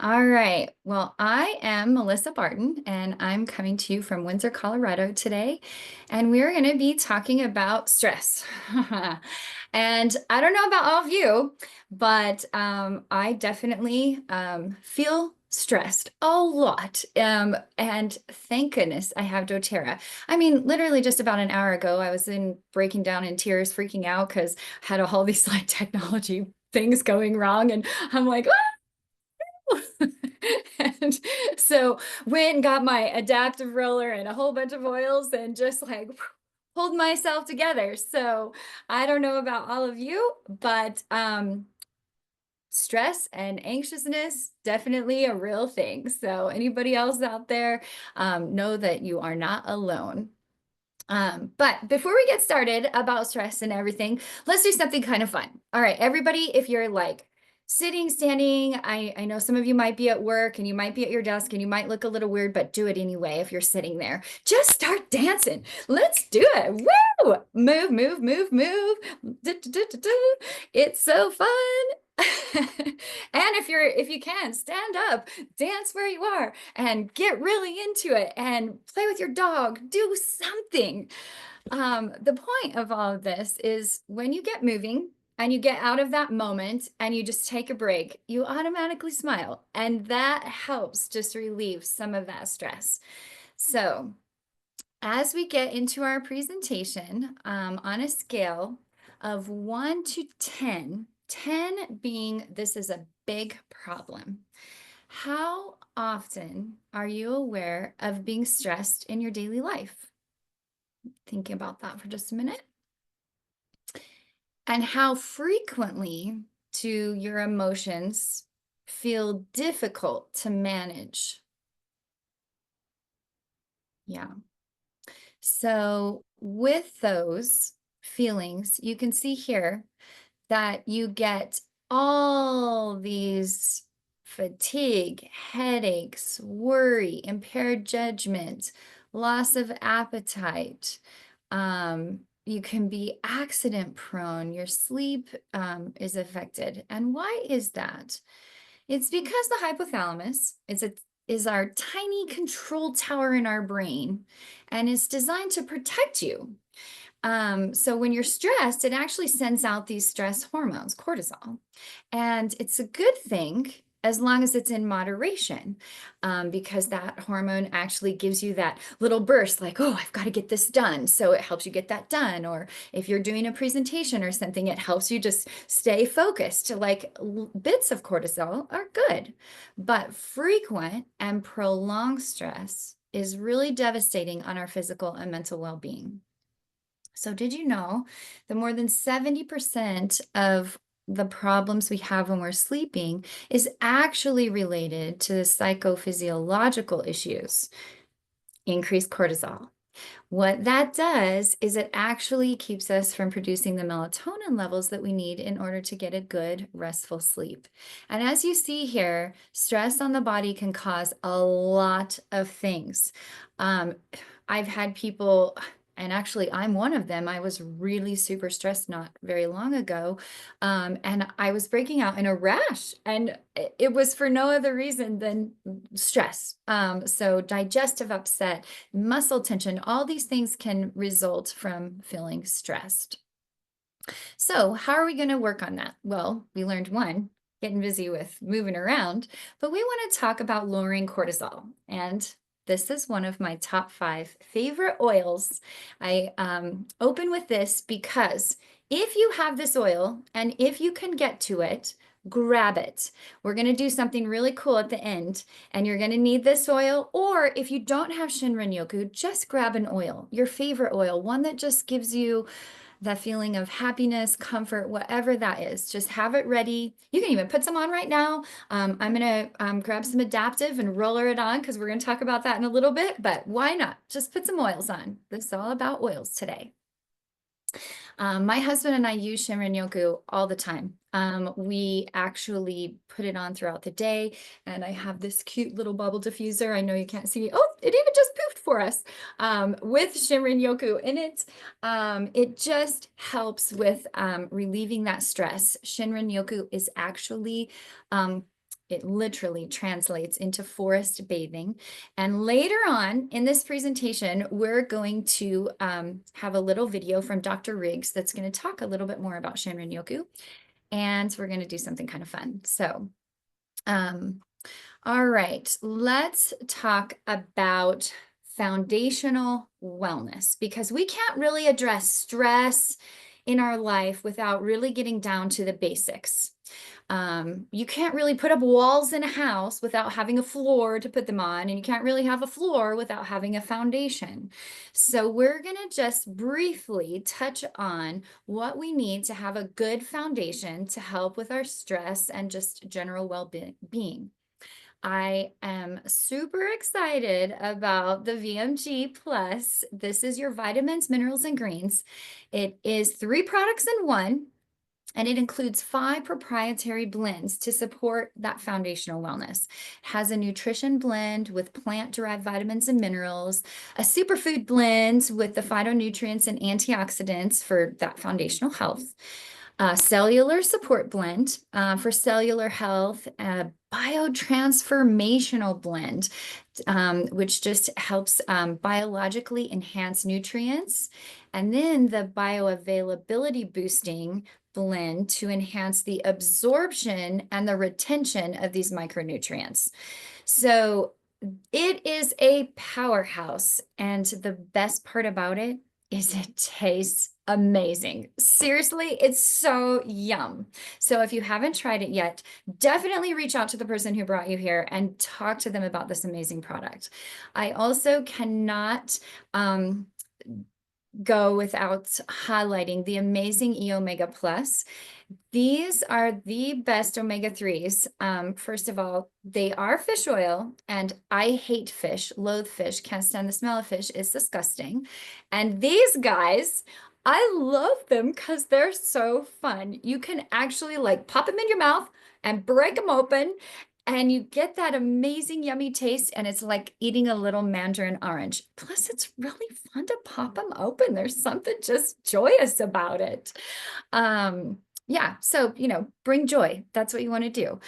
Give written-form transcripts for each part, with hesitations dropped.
All right. Well, I am Melissa Barton, and I'm coming to you from Windsor, Colorado today. And we're going to be talking about stress. And I don't know about all of you, but I definitely feel stressed a lot. And thank goodness I have doTERRA. I mean, literally just about an hour ago, I was breaking down in tears, freaking out because I had all these like technology things going wrong. And I'm like, and so went and got my adaptive roller and a whole bunch of oils and just like pulled myself together. So I don't know about all of you, but stress and anxiousness definitely a real thing. So anybody else out there, know that you are not alone. But before we get started about stress and everything, let's do something kind of fun. All right, everybody, if you're like sitting, standing, I know some of you might be at work and you might be at your desk and you might look a little weird, but do it anyway if you're sitting there. Just start dancing. Let's do it. Woo! Move, move, move, move. It's so fun. And if you can, stand up, dance where you are and get really into it and play with your dog, do something. The point of all of this is when you get moving and you get out of that moment and you just take a break, you automatically smile. And that helps just relieve some of that stress. So as we get into our presentation, on a scale of 1 to 10, 10 being this is a big problem. How often are you aware of being stressed in your daily life? Thinking about that for just a minute. And how frequently do your emotions feel difficult to manage? Yeah. So with those feelings, you can see here that you get all these fatigue, headaches, worry, impaired judgment, loss of appetite. You can be accident prone. Your sleep is affected. And why is that? It's because the hypothalamus is our tiny control tower in our brain and is designed to protect you. So when you're stressed, it actually sends out these stress hormones, cortisol. And it's a good thing as long as it's in moderation, because that hormone actually gives you that little burst like, oh, I've got to get this done. So it helps you get that done. Or if you're doing a presentation or something, it helps you just stay focused. Like bits of cortisol are good, but frequent and prolonged stress is really devastating on our physical and mental well-being. So did you know that more than 70% of the problems we have when we're sleeping is actually related to the psychophysiological issues, increased cortisol? What that does is it actually keeps us from producing the melatonin levels that we need in order to get a good, restful sleep. And as you see here, stress on the body can cause a lot of things. Um, I've had people, and actually I'm one of them. I was really super stressed not very long ago. And I was breaking out in a rash, and it was for no other reason than stress. So digestive upset, muscle tension, all these things can result from feeling stressed. So how are we going to work on that? Well, we learned one, getting busy with moving around, but we want to talk about lowering cortisol. And this is one of my top 5 favorite oils. I open with this because if you have this oil and if you can get to it, grab it. We're going to do something really cool at the end, and you're going to need this oil. Or if you don't have Shinrin Yoku, just grab an oil, your favorite oil, one that just gives you that feeling of happiness, comfort, whatever that is. Just have it ready. You can even put some on right now. I'm going to grab some adaptive and roller it on because we're going to talk about that in a little bit, but why not? Just put some oils on. This is all about oils today. My husband and I use Shinrin Yoku all the time. We actually put it on throughout the day, and I have this cute little bubble diffuser. I know you can't see. Oh, it even just poofed for us with Shinrin Yoku in it. It just helps with relieving that stress. Shinrin Yoku is actually it literally translates into forest bathing. And later on in this presentation, we're going to have a little video from Dr. Riggs that's going to talk a little bit more about Shinrin-yoku. And we're going to do something kind of fun. So, all right, let's talk about foundational wellness, because we can't really address stress in our life without really getting down to the basics. You can't really put up walls in a house without having a floor to put them on, and you can't really have a floor without having a foundation. So we're going to just briefly touch on what we need to have a good foundation to help with our stress and just general well-being. I am super excited about the VMG Plus. This is your vitamins, minerals, and greens. It is 3 products in one, and it includes 5 proprietary blends to support that foundational wellness. It has a nutrition blend with plant-derived vitamins and minerals, a superfood blend with the phytonutrients and antioxidants for that foundational health, cellular support blend for cellular health, a biotransformational blend, which just helps biologically enhance nutrients, and then the bioavailability boosting blend to enhance the absorption and the retention of these micronutrients. So it is a powerhouse, and the best part about it is it tastes amazing. Seriously, it's so yum. So if you haven't tried it yet, definitely reach out to the person who brought you here and talk to them about this amazing product. I also cannot go without highlighting the amazing E Omega Plus. These are the best omega-3s. First of all, they are fish oil, and I hate fish, loathe fish, can't stand the smell of fish. It's disgusting. And these guys, I love them because they're so fun. You can actually like pop them in your mouth and break them open, and you get that amazing yummy taste, and it's like eating a little mandarin orange. Plus, it's really fun to pop them open. There's something just joyous about it. Yeah, so, bring joy. That's what you want to do.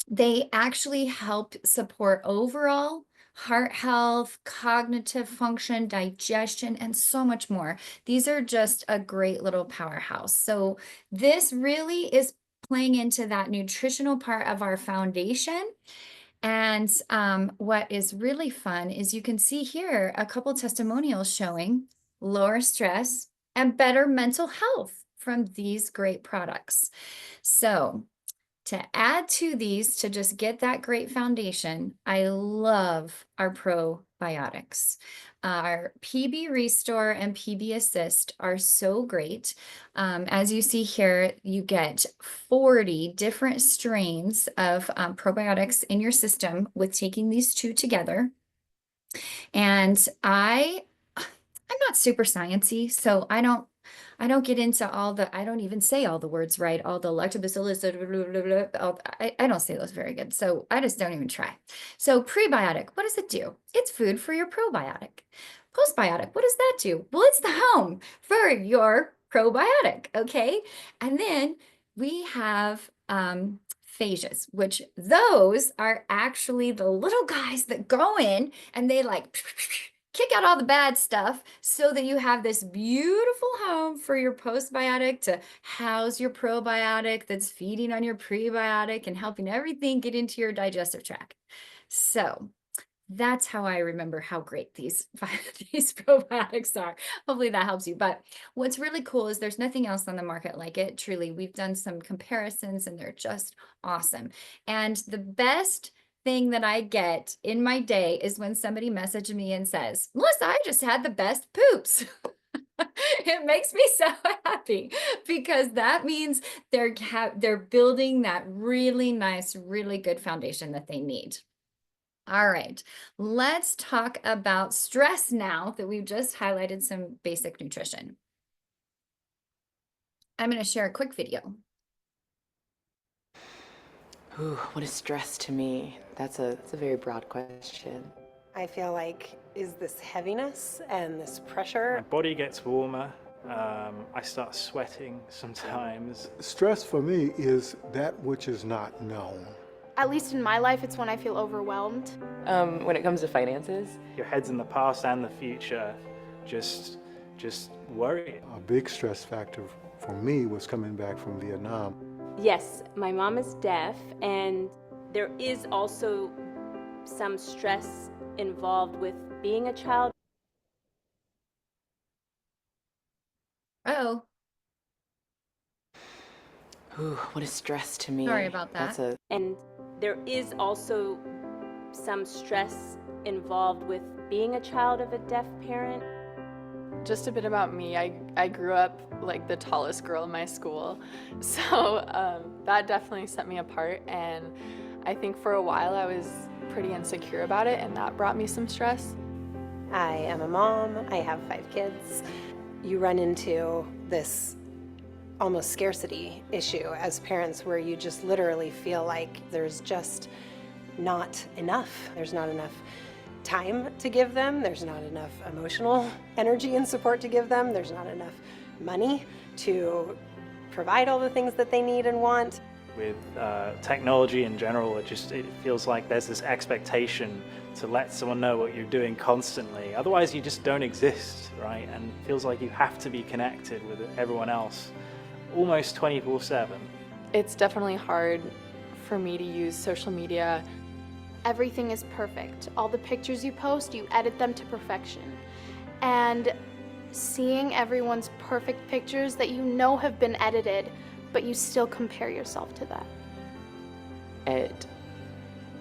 They actually help support overall heart health, cognitive function, digestion, and so much more. These are just a great little powerhouse. So this really is playing into that nutritional part of our foundation. And what is really fun is you can see here a couple testimonials showing lower stress and better mental health from these great products. So to add to these, to just get that great foundation, I love our probiotics. Our PB Restore and PB Assist are so great. As you see here, you get 40 different strains of probiotics in your system with taking these 2 together. And I'm not super sciencey, so I don't get into I don't even say all the words right, all the lactobacillus, blah, blah, blah, I don't say those very good, so I just don't even try. So prebiotic, what does it do? It's food for your probiotic. Postbiotic, what does that do? Well, it's the home for your probiotic, okay? And then we have phages, which those are actually the little guys that go in and they like kick out all the bad stuff so that you have this beautiful home for your postbiotic to house your probiotic that's feeding on your prebiotic and helping everything get into your digestive tract. So that's how I remember how great these probiotics are. Hopefully that helps you. But what's really cool is there's nothing else on the market like it. Truly, we've done some comparisons and they're just awesome. And the best thing that I get in my day is when somebody messages me and says, Melissa, I just had the best poops. It makes me so happy because that means they're building that really nice, really good foundation that they need. All right, let's talk about stress now that we've just highlighted some basic nutrition. I'm going to share a quick video. Ooh, what is stress to me? That's a very broad question. I feel like, is this heaviness and this My pressure? body gets warmer. I start sweating sometimes. Stress for me is that which is not known. At least in my life, it's when I feel overwhelmed. When it comes to finances, Your head's in the past and the future. Just worry. A big stress factor for me was coming back from Vietnam. Yes, my mom is deaf, and there is also some stress involved with being a child. Oh, ooh, what a stress to me. Sorry about That's that. And there is also some stress involved with being a child of a deaf parent. Just a bit about me. I grew up like the tallest girl in my school, so that definitely set me apart, and I think for a while I was pretty insecure about it, and that brought me some stress. I am a mom, I have 5 kids. You run into this almost scarcity issue as parents where you just literally feel like there's just not enough. There's not enough time to give them. There's not enough emotional energy and support to give them. There's not enough money to provide all the things that they need and want. With technology in general, it feels like there's this expectation to let someone know what you're doing constantly. Otherwise, you just don't exist, right? And it feels like you have to be connected with everyone else almost 24/7. It's definitely hard for me to use social media. Everything is perfect. All the pictures you post, you edit them to perfection. And seeing everyone's perfect pictures that you know have been edited, but you still compare yourself to that. It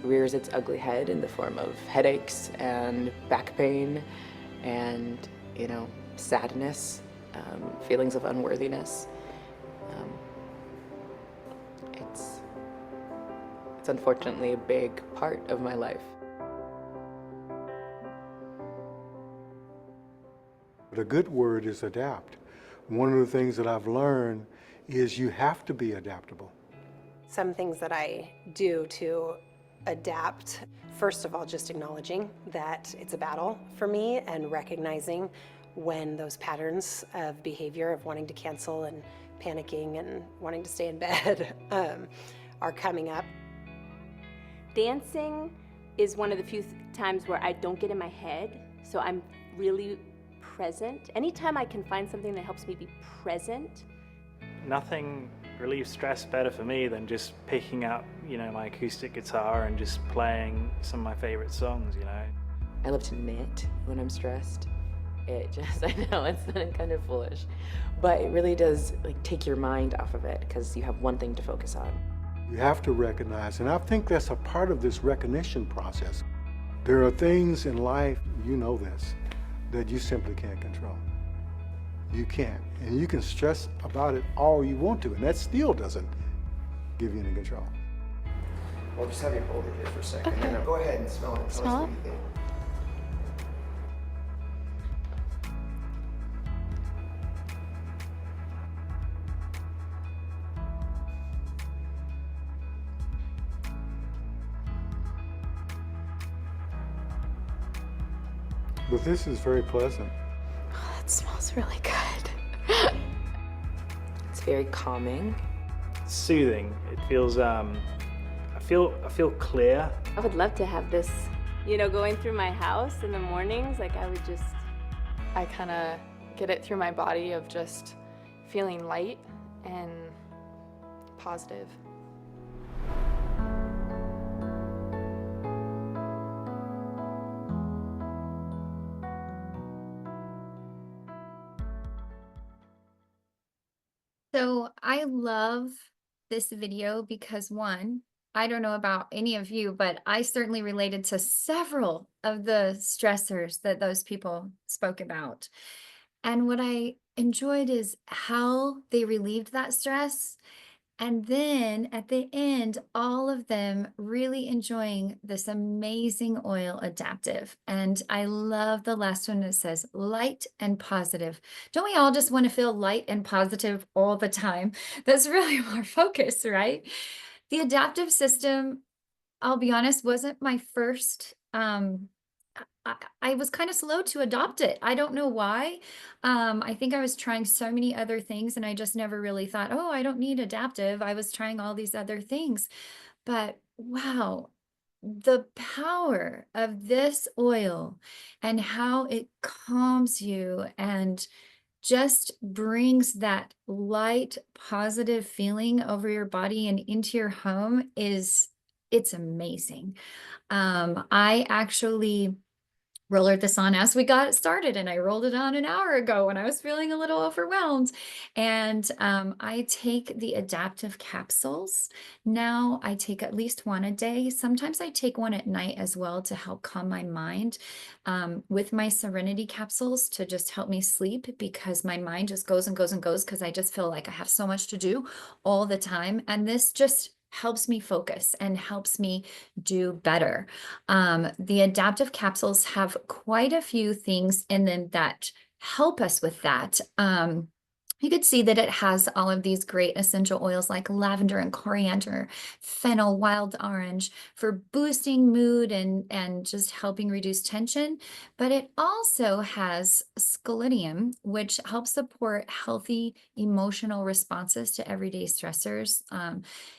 rears its ugly head in the form of headaches and back pain and, sadness, feelings of unworthiness. It's unfortunately a big part of my life. The good word is adapt. One of the things that I've learned is you have to be adaptable. Some things that I do to adapt, first of all, just acknowledging that it's a battle for me and recognizing when those patterns of behavior of wanting to cancel and panicking and wanting to stay in bed are coming up. Dancing is one of the few times where I don't get in my head, so I'm really present. Anytime I can find something that helps me be present. Nothing relieves stress better for me than just picking up, my acoustic guitar and just playing some of my favorite songs, I love to knit when I'm stressed. I know it's kind of foolish, but it really does take your mind off of it because you have one thing to focus on. You have to recognize, and I think that's a part of this recognition process. There are things in life, this, that you simply can't control. You can't. And you can stress about it all you want to, and that still doesn't give you any control. Well, just have you hold it here for a second. Okay. Go ahead and smell it. Tell us Smell what it? you think. But this is very pleasant. Oh, that smells really good. It's very calming. It's soothing. It feels, I feel clear. I would love to have this, going through my house in the mornings, I kind of get it through my body of just feeling light and positive. So I love this video because one, I don't know about any of you, but I certainly related to several of the stressors that those people spoke about. And what I enjoyed is how they relieved that stress. And then at the end, all of them really enjoying this amazing oil adaptive. And I love the last one that says light and positive. Don't we all just want to feel light and positive all the time? That's really our focus, right? The adaptive system, I'll be honest, wasn't my first. I was kind of slow to adopt it. I don't know why. I think I was trying so many other things and I just never really thought, oh, I don't need adaptive. I was trying all these other things. But wow, the power of this oil and how it calms you and just brings that light, positive feeling over your body and into your home it's amazing. I actually rolled this on as we got started, and I rolled it on an hour ago when I was feeling a little overwhelmed. And I take the adaptive capsules. Now I take at least one a day. Sometimes I take one at night as well to help calm my mind, with my Serenity capsules to just help me sleep, because my mind just goes and goes and goes because I just feel like I have so much to do all the time. And this just helps me focus and helps me do better. The adaptive capsules have quite a few things in them that help us with that. You could see that it has all of these great essential oils like lavender and coriander, fennel, wild orange for boosting mood and just helping reduce tension. But it also has sclerotium, which helps support healthy emotional responses to everyday stressors.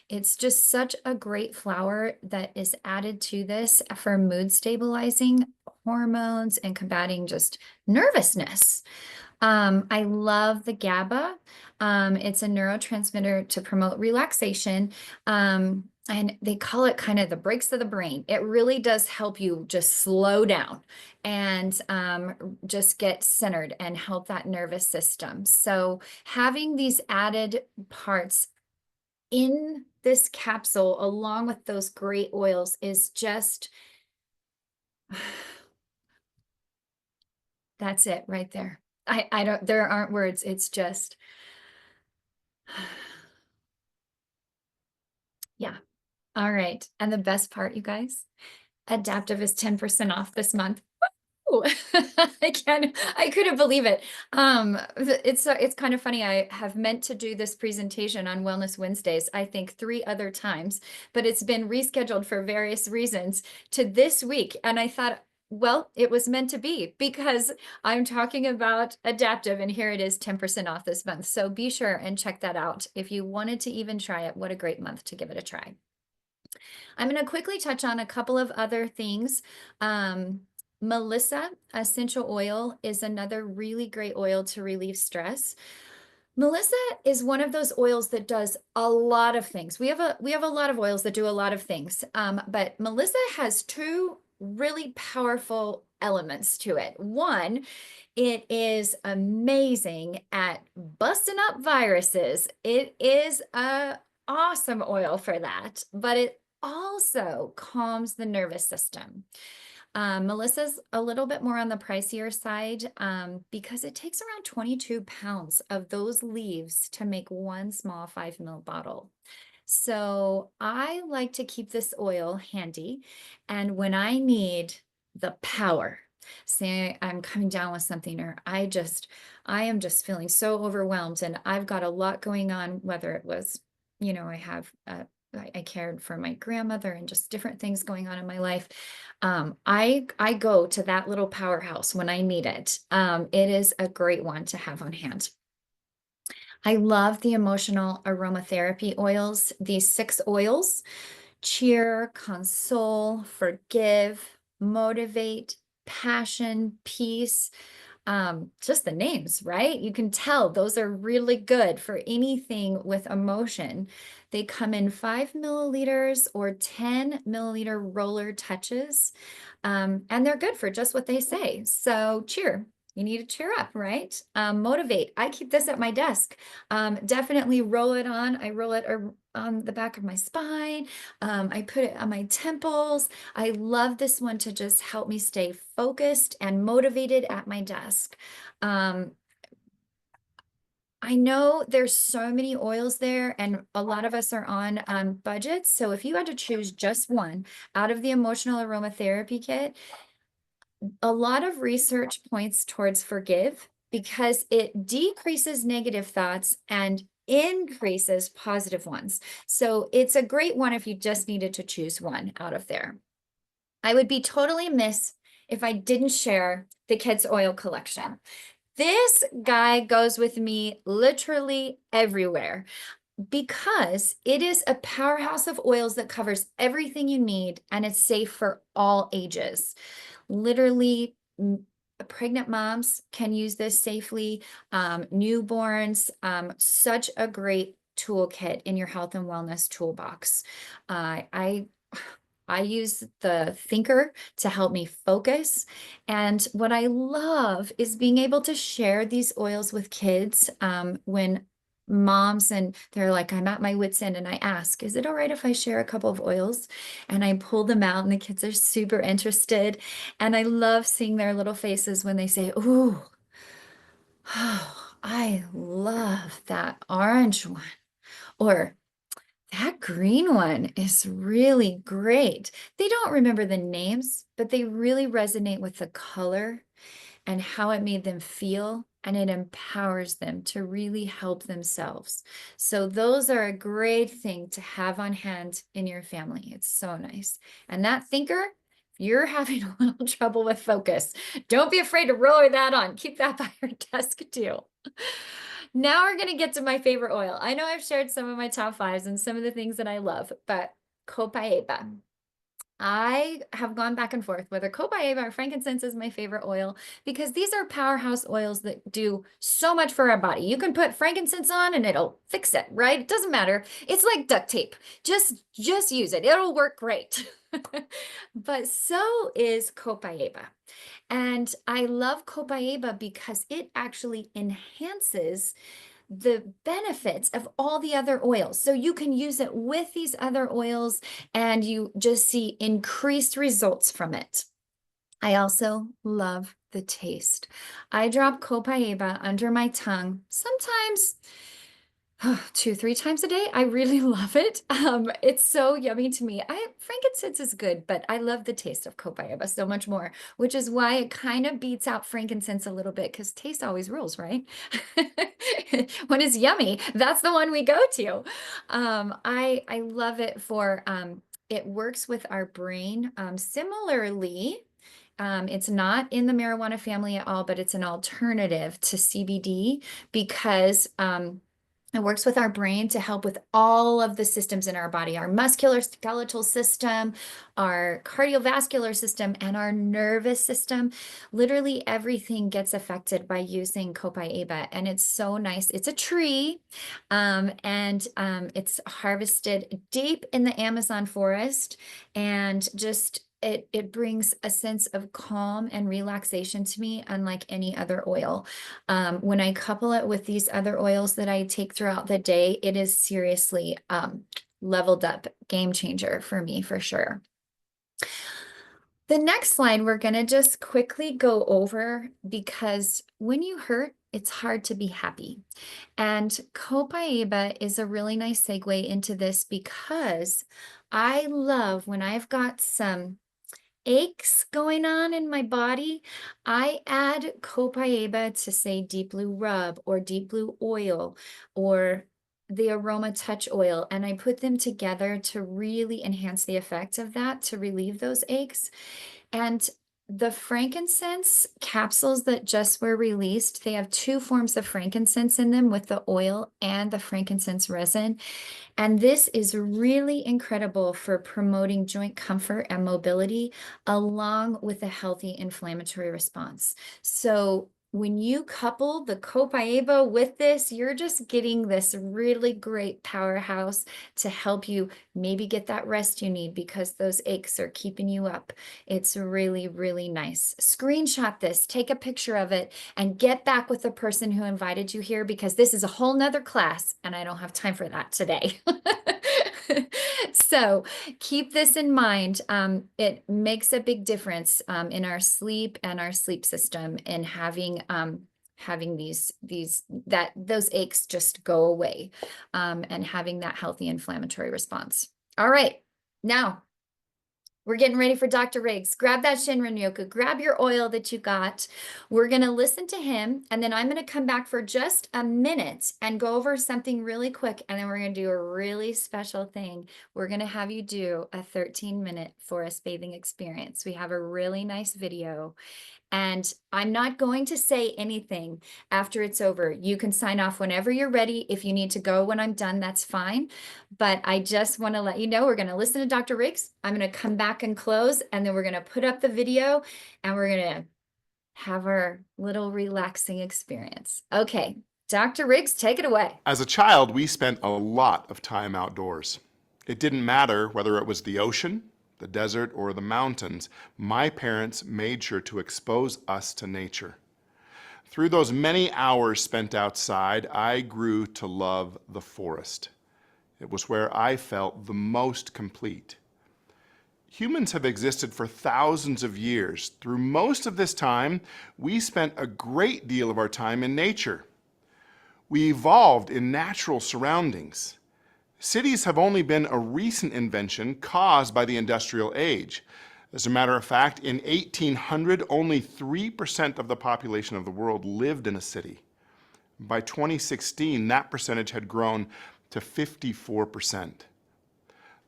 It's just such a great flower that is added to this for mood stabilizing, hormones, and combating just nervousness. I love the GABA. It's a neurotransmitter to promote relaxation. And they call it kind of the brakes of the brain. It really does help you just slow down and just get centered and help that nervous system. So having these added parts in this capsule along with those great oils is just that's it right there. I don't, there aren't words. It's just, yeah. All right. And the best part, you guys, Adaptive is 10% off this month. Ooh, I couldn't believe it. It's kind of funny. I have meant to do this presentation on Wellness Wednesdays, I think 3 other times, but it's been rescheduled for various reasons to this week. And I thought, well, it was meant to be because I'm talking about Adaptive and here it is 10% off this month. So be sure and check that out. If you wanted to even try it, what a great month to give it a try. I'm going to quickly touch on a couple of other things. Melissa essential oil is another really great oil to relieve stress. Melissa is one of those oils that does a lot of things. We have a lot of oils that do a lot of things, but Melissa has 2 really powerful elements to it. One, it is amazing at busting up viruses. It is a awesome oil for that, but it also calms the nervous system. Melissa's a little bit more on the pricier side because it takes around 22 pounds of those leaves to make one small 5 ml bottle. So I like to keep this oil handy. And when I need the power, say I'm coming down with something or I am just feeling so overwhelmed and I've got a lot going on, whether it was, I cared for my grandmother and just different things going on in my life. I go to that little powerhouse when I need it. It is a great one to have on hand. I love the emotional aromatherapy oils. These 6 oils: cheer, console, forgive, motivate, passion, peace. Just the names, right? You can tell those are really good for anything with emotion. They come in 5 milliliters or 10 milliliter roller touches. And they're good for just what they say. So cheer. You need to cheer up, right? Motivate. I keep this at my desk. Definitely roll it on. I roll it on the back of my spine. I put it on my temples. I love this one to just help me stay focused and motivated at my desk. I know there's so many oils there and a lot of us are on budgets. So if you had to choose just one out of the emotional aromatherapy kit, a lot of research points towards forgive because it decreases negative thoughts and increases positive ones. So it's a great one if you just needed to choose one out of there. I would be totally amiss if I didn't share the Kids Oil collection. This guy goes with me literally everywhere. because it is a powerhouse of oils that covers everything you need and it's safe for all ages. Literally, pregnant moms can use this safely, newborns, such a great toolkit in your health and wellness toolbox. I use the Thinker to help me focus. And what I love is being able to share these oils with kids when moms and they're like, I'm at my wit's end, and I ask, is it all right if I share a couple of oils? And I pull them out, and the kids are super interested. And I love seeing their little faces when they say, ooh, oh, I love that orange one. Or that green one is really great. They don't remember the names, but they really resonate with the color and how it made them feel, and it empowers them to really help themselves. So those are a great thing to have on hand in your family. It's so nice. And that Thinker, if you're having a little trouble with focus, don't be afraid to roll that on. Keep that by your desk too. Now we're going to get to my favorite oil. I know I've shared some of my top fives and some of the things that I love, but Copaiba. I have gone back and forth whether Copaiba or frankincense is my favorite oil, because these are powerhouse oils that do so much for our body. You can put frankincense on and it'll fix it, right? It doesn't matter. It's like duct tape. Just use it. It'll work great. But so is Copaiba. And I love Copaiba because it actually enhances the benefits of all the other oils. So you can use it with these other oils and you just see increased results from it. I also love the taste. I drop Copaiba under my tongue sometimes 2-3 times a day. I really love it. It's so yummy to me. Frankincense is good, but I love the taste of Copaiba so much more, which is why it kind of beats out frankincense a little bit, because taste always rules, right? When it's yummy, that's the one we go to. I love it for it works with our brain. Similarly, it's not in the marijuana family at all, but it's an alternative to CBD because it works with our brain to help with all of the systems in our body, our musculoskeletal system, our cardiovascular system, and our nervous system. Literally everything gets affected by using Copaiba, and it's so nice. It's a tree, and it's harvested deep in the Amazon forest, and just it brings a sense of calm and relaxation to me, unlike any other oil. When I couple it with these other oils that I take throughout the day, it is seriously leveled up, game changer for me, for sure. The next slide we're going to just quickly go over, because when you hurt, it's hard to be happy. And Copaiba is a really nice segue into this, because I love when I've got some aches going on in my body, I add Copaiba to, say, Deep Blue Rub or Deep Blue Oil or the Aroma Touch Oil, and I put them together to really enhance the effect of that, to relieve those aches. And the frankincense capsules that just were released, they have 2 forms of frankincense in them, with the oil and the frankincense resin. And this is really incredible for promoting joint comfort and mobility, along with a healthy inflammatory response. So when you couple the Copaiba with this, you're just getting this really great powerhouse to help you maybe get that rest you need, because those aches are keeping you up. It's really, really nice. Screenshot this, take a picture of it, and get back with the person who invited you here, because this is a whole nother class and I don't have time for that today. So keep this in mind. It makes a big difference in our sleep and our sleep system, and having those aches just go away, and having that healthy inflammatory response. All right, now we're getting ready for Dr. Riggs. Grab that Shinrin Yoku, grab your oil that you got. We're going to listen to him, and then I'm going to come back for just a minute and go over something really quick, and then we're going to do a really special thing. We're going to have you do a 13-minute forest bathing experience. We have a really nice video, And I'm not going to say anything after it's over. You can sign off whenever you're ready. If you need to go when I'm done, that's fine. But I just want to let you know, we're going to listen to Dr. Riggs. I'm going to come back and close, and then we're going to put up the video, and we're going to have our little relaxing experience. Okay, Dr. Riggs, take it away. As a child, we spent a lot of time outdoors. It didn't matter whether it was the ocean, the desert, or the mountains. My parents made sure to expose us to nature. Through those many hours spent outside, I grew to love the forest. It was where I felt the most complete. Humans have existed for thousands of years. Through most of this time, we spent a great deal of our time in nature. We evolved in natural surroundings. Cities have only been a recent invention caused by the industrial age. As a matter of fact, in 1800, only 3% of the population of the world lived in a city. By 2016, that percentage had grown to 54%.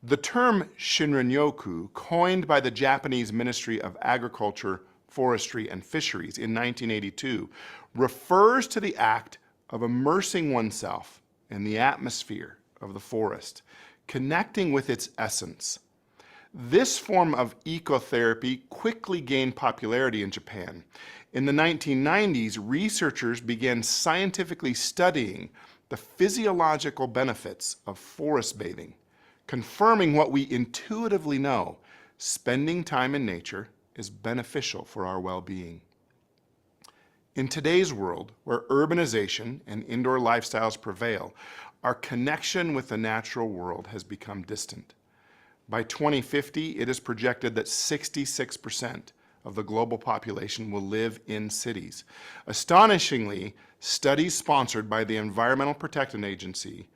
The term Shinrin-yoku, coined by the Japanese Ministry of Agriculture, Forestry, and Fisheries in 1982, refers to the act of immersing oneself in the atmosphere of the forest, connecting with its essence. This form of ecotherapy quickly gained popularity in Japan. In the 1990s, researchers began scientifically studying the physiological benefits of forest bathing, confirming what we intuitively know: spending time in nature is beneficial for our well-being. In today's world, where urbanization and indoor lifestyles prevail, our connection with the natural world has become distant. By 2050, it is projected that 66% of the global population will live in cities. Astonishingly, studies sponsored by the Environmental Protection Agency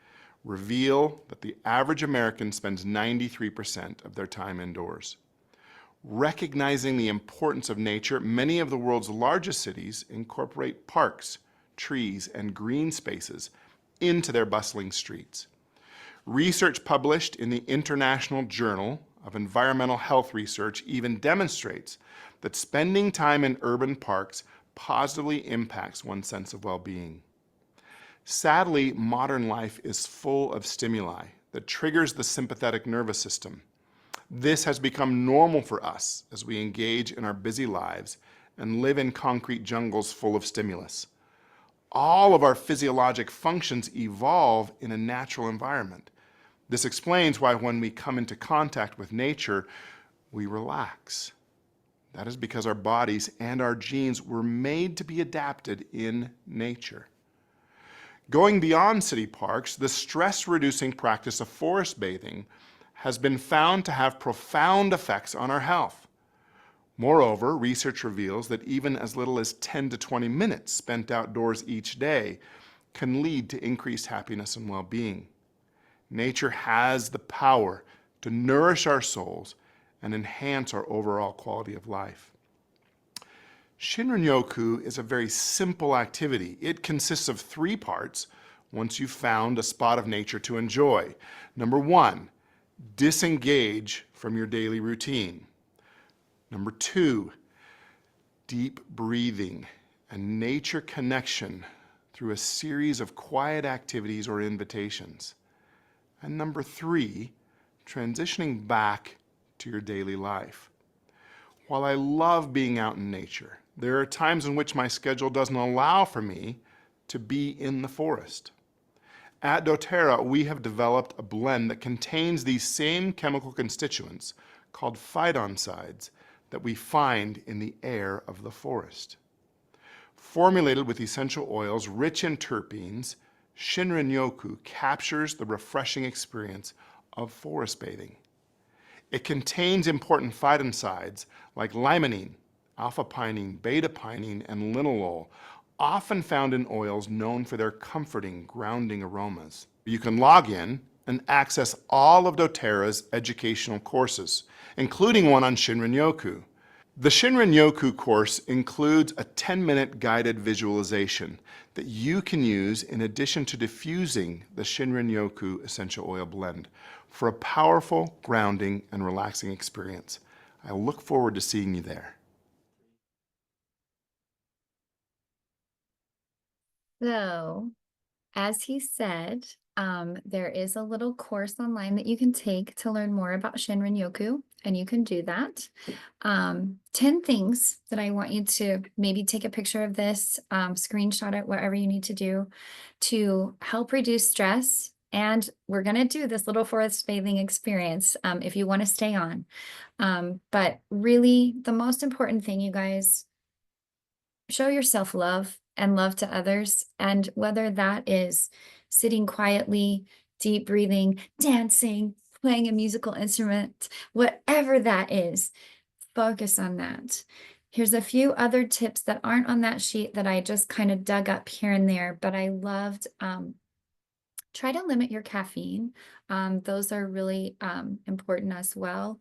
reveal that the average American spends 93% of their time indoors. Recognizing the importance of nature, many of the world's largest cities incorporate parks, trees, and green spaces into their bustling streets. Research published in the International Journal of Environmental Health Research even demonstrates that spending time in urban parks positively impacts one's sense of well-being. Sadly, modern life is full of stimuli that triggers the sympathetic nervous system. This has become normal for us as we engage in our busy lives and live in concrete jungles full of stimulus. All of our physiologic functions evolve in a natural environment. This explains why when we come into contact with nature, we relax. That is because our bodies and our genes were made to be adapted in nature. Going beyond city parks, the stress-reducing practice of forest bathing has been found to have profound effects on our health. Moreover, research reveals that even as little as 10 to 20 minutes spent outdoors each day can lead to increased happiness and well-being. Nature has the power to nourish our souls and enhance our overall quality of life. Shinrin-yoku is a very simple activity. It consists of 3 parts once you've found a spot of nature to enjoy. Number 1, disengage from your daily routine. Number 2, deep breathing and nature connection through a series of quiet activities or invitations. And number 3, transitioning back to your daily life. While I love being out in nature, there are times in which my schedule doesn't allow for me to be in the forest. At doTERRA, we have developed a blend that contains these same chemical constituents called phytoncides that we find in the air of the forest. Formulated with essential oils rich in terpenes, Shinrin-yoku captures the refreshing experience of forest bathing. It contains important phytoncides like limonene, alpha-pinene, beta-pinene, and linalool, often found in oils known for their comforting, grounding aromas. You can log in and access all of doTERRA's educational courses, including one on Shinrin-yoku. The Shinrin-yoku course includes a 10-minute guided visualization that you can use in addition to diffusing the Shinrin-yoku essential oil blend for a powerful, grounding, and relaxing experience. I look forward to seeing you there. So, as he said, there is a little course online that you can take to learn more about Shinrin Yoku, and you can do that. 10 things that I want you to maybe take a picture of this, screenshot it, whatever you need to do to help reduce stress. And we're going to do this little forest bathing experience if you want to stay on. But really, the most important thing, you guys, show yourself love and love to others. And whether that is sitting quietly, deep breathing, dancing, playing a musical instrument, whatever that is, focus on that. Here's a few other tips that aren't on that sheet that I just kind of dug up here and there, but I loved. Try to limit your caffeine. Those are really important as well.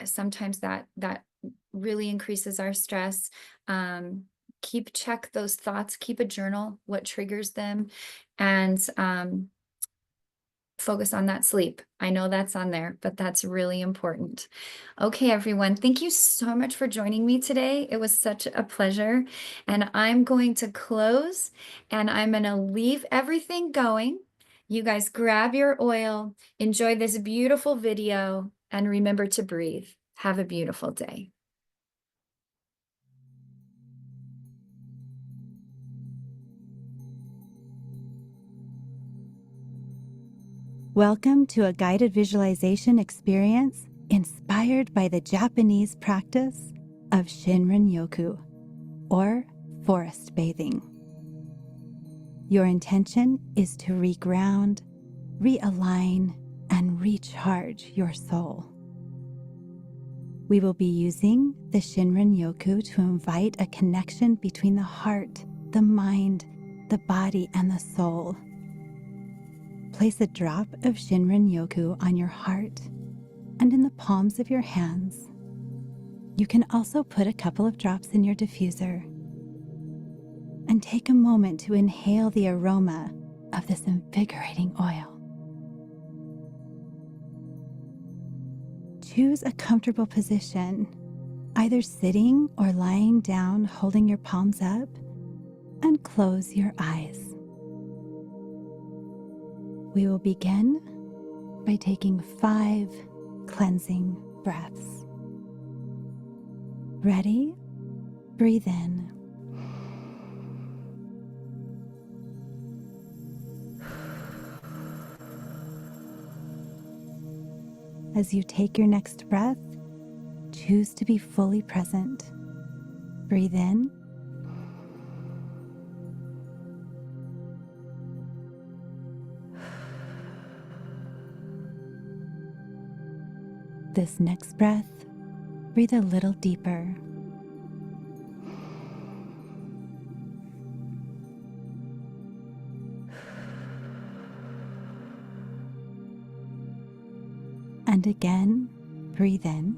Sometimes that really increases our stress. Check those thoughts, keep a journal, what triggers them, and focus on that sleep. I know that's on there, but that's really important. Okay, everyone, thank you so much for joining me today. It was such a pleasure. And I'm going to close and I'm going to leave everything going. You guys grab your oil, enjoy this beautiful video, and remember to breathe. Have a beautiful day. Welcome to a guided visualization experience inspired by the Japanese practice of Shinrin Yoku, or forest bathing. Your intention is to reground, realign, and recharge your soul. We will be using the Shinrin Yoku to invite a connection between the heart, the mind, the body, and the soul. Place a drop of Shinrin Yoku on your heart and in the palms of your hands. You can also put a couple of drops in your diffuser and take a moment to inhale the aroma of this invigorating oil. Choose a comfortable position, either sitting or lying down, holding your palms up, and close your eyes. We will begin by taking 5 cleansing breaths. Ready? Breathe in. As you take your next breath, choose to be fully present. Breathe in. This next breath, breathe a little deeper. And again, breathe in.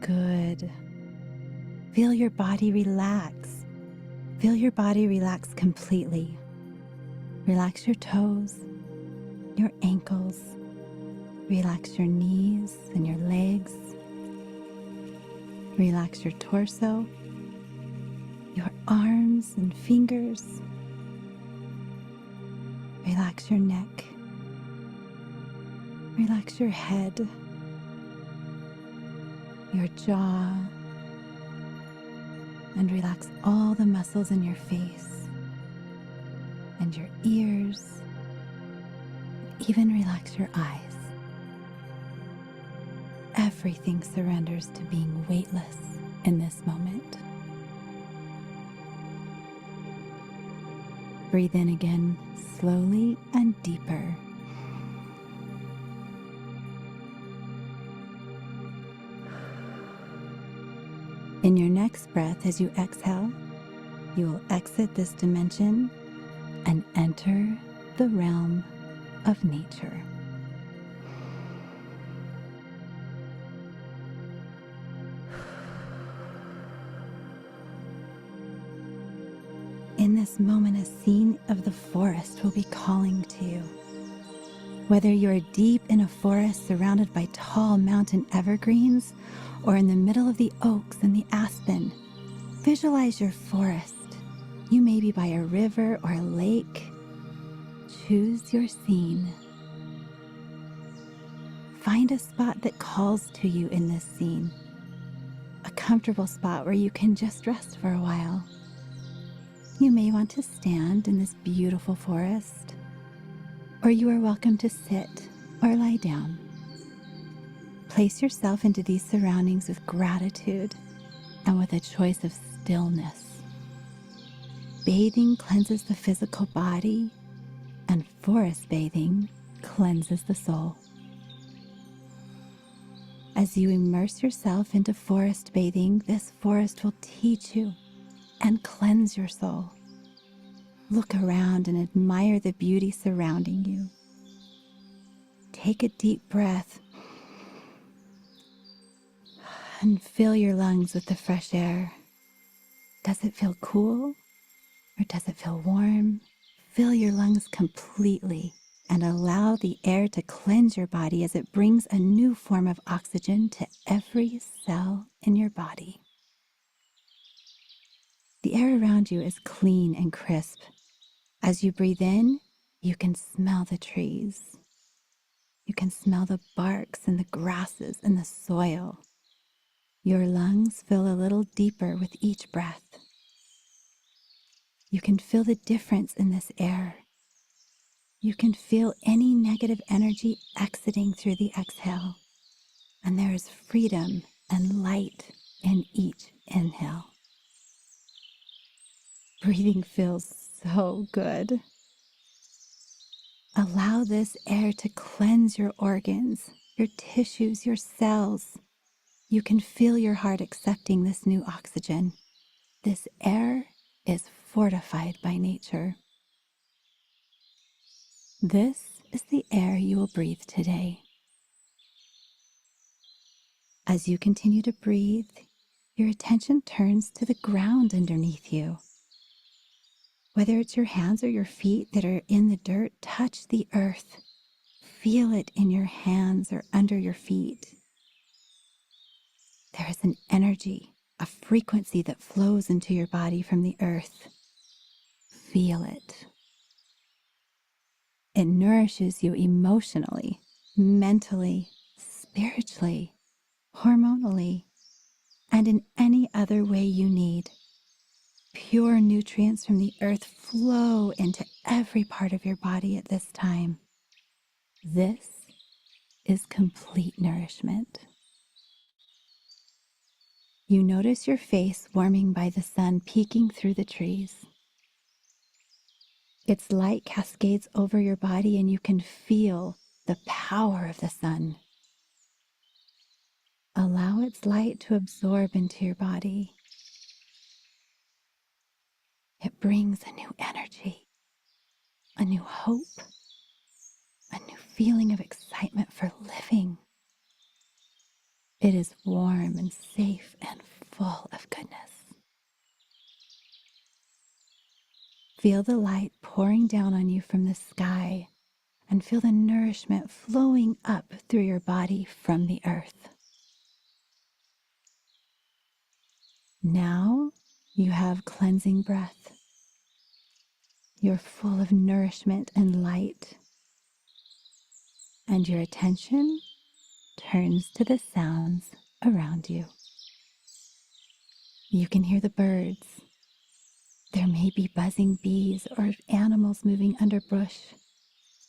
Good. Feel your body relax. Feel your body relax completely. Relax your toes, your ankles. Relax your knees and your legs. Relax your torso, your arms and fingers. Relax your neck. Relax your head, your jaw, and relax all the muscles in your face and your ears. Even relax your eyes. Everything surrenders to being weightless in this moment. Breathe in again, slowly and deeper. In your next breath, as you exhale, you will exit this dimension and enter the realm of nature. In this moment, a scene of the forest will be calling to you. Whether you're deep in a forest surrounded by tall mountain evergreens or in the middle of the oaks and the aspen, visualize your forest. You may be by a river or a lake. Choose your scene. Find a spot that calls to you in this scene. A comfortable spot where you can just rest for a while. You may want to stand in this beautiful forest, or you are welcome to sit or lie down. Place yourself into these surroundings with gratitude and with a choice of stillness. Bathing cleanses the physical body, and forest bathing cleanses the soul. As you immerse yourself into forest bathing, this forest will teach you and cleanse your soul. Look around and admire the beauty surrounding you. Take a deep breath and fill your lungs with the fresh air. Does it feel cool or does it feel warm? Fill your lungs completely and allow the air to cleanse your body as it brings a new form of oxygen to every cell in your body. The air around you is clean and crisp. As you breathe in, you can smell the trees. You can smell the barks and the grasses and the soil. Your lungs fill a little deeper with each breath. You can feel the difference in this air. You can feel any negative energy exiting through the exhale. And there is freedom and light in each inhale. Breathing feels so good. Allow this air to cleanse your organs, your tissues, your cells. You can feel your heart accepting this new oxygen. This air is fortified by nature. This is the air you will breathe today. As you continue to breathe, your attention turns to the ground underneath you. Whether it's your hands or your feet that are in the dirt, touch the earth. Feel it in your hands or under your feet. There is an energy, a frequency that flows into your body from the earth. Feel it. It nourishes you emotionally, mentally, spiritually, hormonally, and in any other way you need. Pure nutrients from the earth flow into every part of your body at this time. This is complete nourishment. You notice your face warming by the sun peeking through the trees. Its light cascades over your body and you can feel the power of the sun. Allow its light to absorb into your body. It brings a new energy, a new hope, a new feeling of excitement for living. It is warm and safe and full of goodness. Feel the light pouring down on you from the sky and feel the nourishment flowing up through your body from the earth. Now you have cleansing breath. You're full of nourishment and light. And your attention turns to the sounds around you. You can hear the birds. There may be buzzing bees or animals moving underbrush.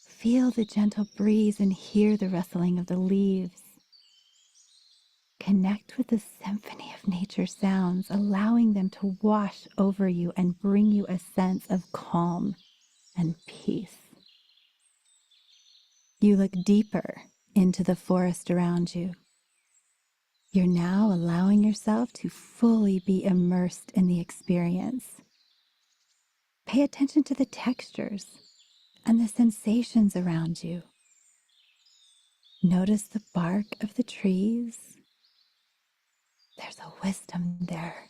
Feel the gentle breeze and hear the rustling of the leaves. Connect with the symphony of nature sounds, allowing them to wash over you and bring you a sense of calm and peace. You look deeper into the forest around you. You're now allowing yourself to fully be immersed in the experience. Pay attention to the textures and the sensations around you. Notice the bark of the trees. There's a wisdom there.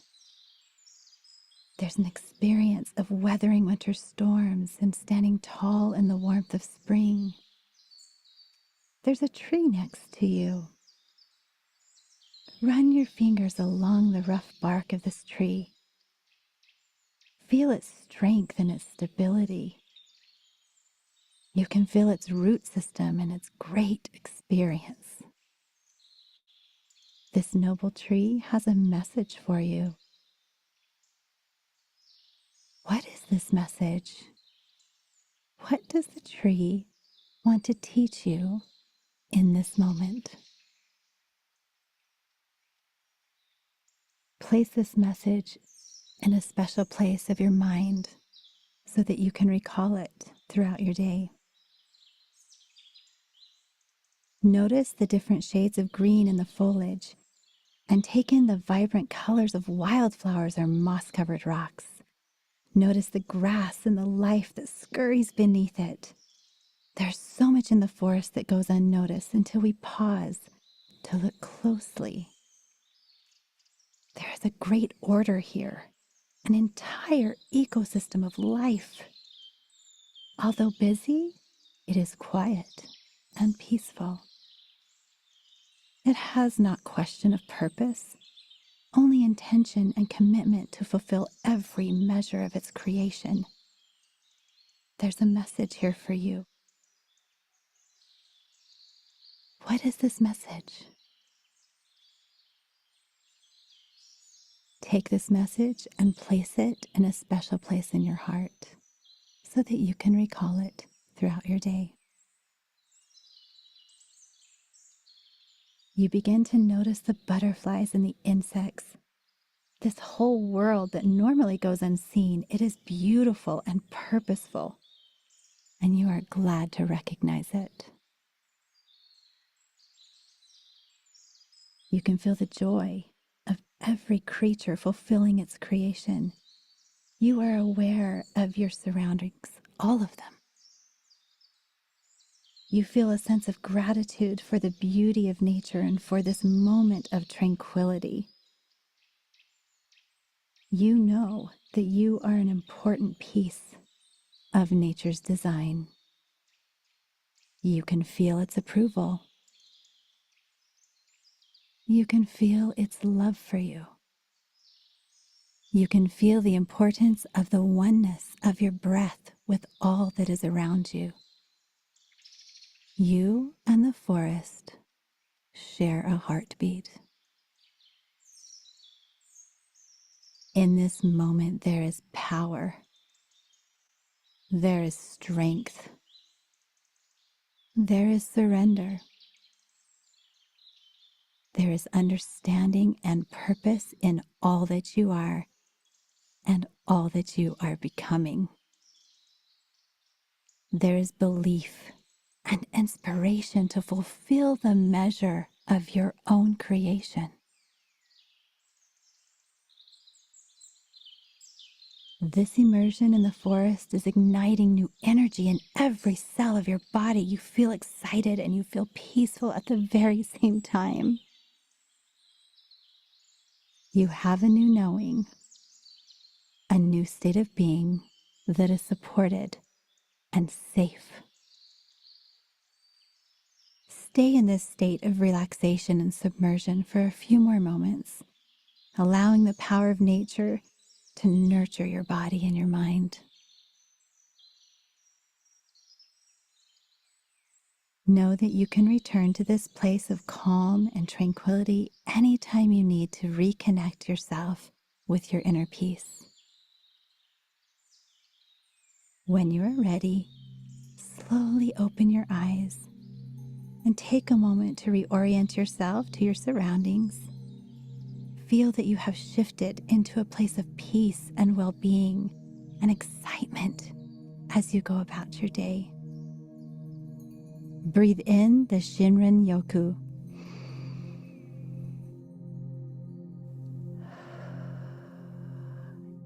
There's an experience of weathering winter storms and standing tall in the warmth of spring. there's a tree next to you. Run your fingers along the rough bark of this tree. Feel its strength and its stability. You can feel its root system and its great experience. This noble tree has a message for you. What is this message? What does the tree want to teach you in this moment? Place this message in a special place of your mind so that you can recall it throughout your day. Notice the different shades of green in the foliage and take in the vibrant colors of wildflowers or moss-covered rocks. Notice the grass and the life that scurries beneath it. There's so much in the forest that goes unnoticed until we pause to look closely. There is a great order here, an entire ecosystem of life. Although busy, it is quiet and peaceful. It has not question of purpose, only intention and commitment to fulfill every measure of its creation. There's a message here for you. What is this message? Take this message and place it in a special place in your heart so that you can recall it throughout your day. You begin to notice the butterflies and the insects. This whole world that normally goes unseen, it is beautiful and purposeful, and you are glad to recognize it. You can feel the joy of every creature fulfilling its creation. You are aware of your surroundings, all of them. You feel a sense of gratitude for the beauty of nature and for this moment of tranquility. You know that you are an important piece of nature's design. You can feel its approval. You can feel its love for you. You can feel the importance of the oneness of your breath with all that is around you. You and the forest share a heartbeat. In this moment, there is power. There is strength. There is surrender. There is understanding and purpose in all that you are and all that you are becoming. There is belief and inspiration to fulfill the measure of your own creation. This immersion in the forest is igniting new energy in every cell of your body. You feel excited and you feel peaceful at the very same time. You have a new knowing, a new state of being that is supported and safe. Stay in this state of relaxation and submersion for a few more moments, allowing the power of nature to nurture your body and your mind. Know that you can return to this place of calm and tranquility anytime you need to reconnect yourself with your inner peace. When you are ready, slowly open your eyes and take a moment to reorient yourself to your surroundings. Feel that you have shifted into a place of peace and well-being and excitement as you go about your day. Breathe in the Shinrin Yoku.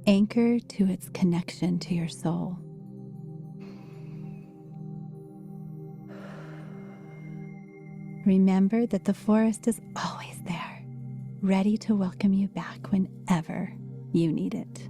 Anchor to its connection to your soul. Remember that the forest is always there, ready to welcome you back whenever you need it.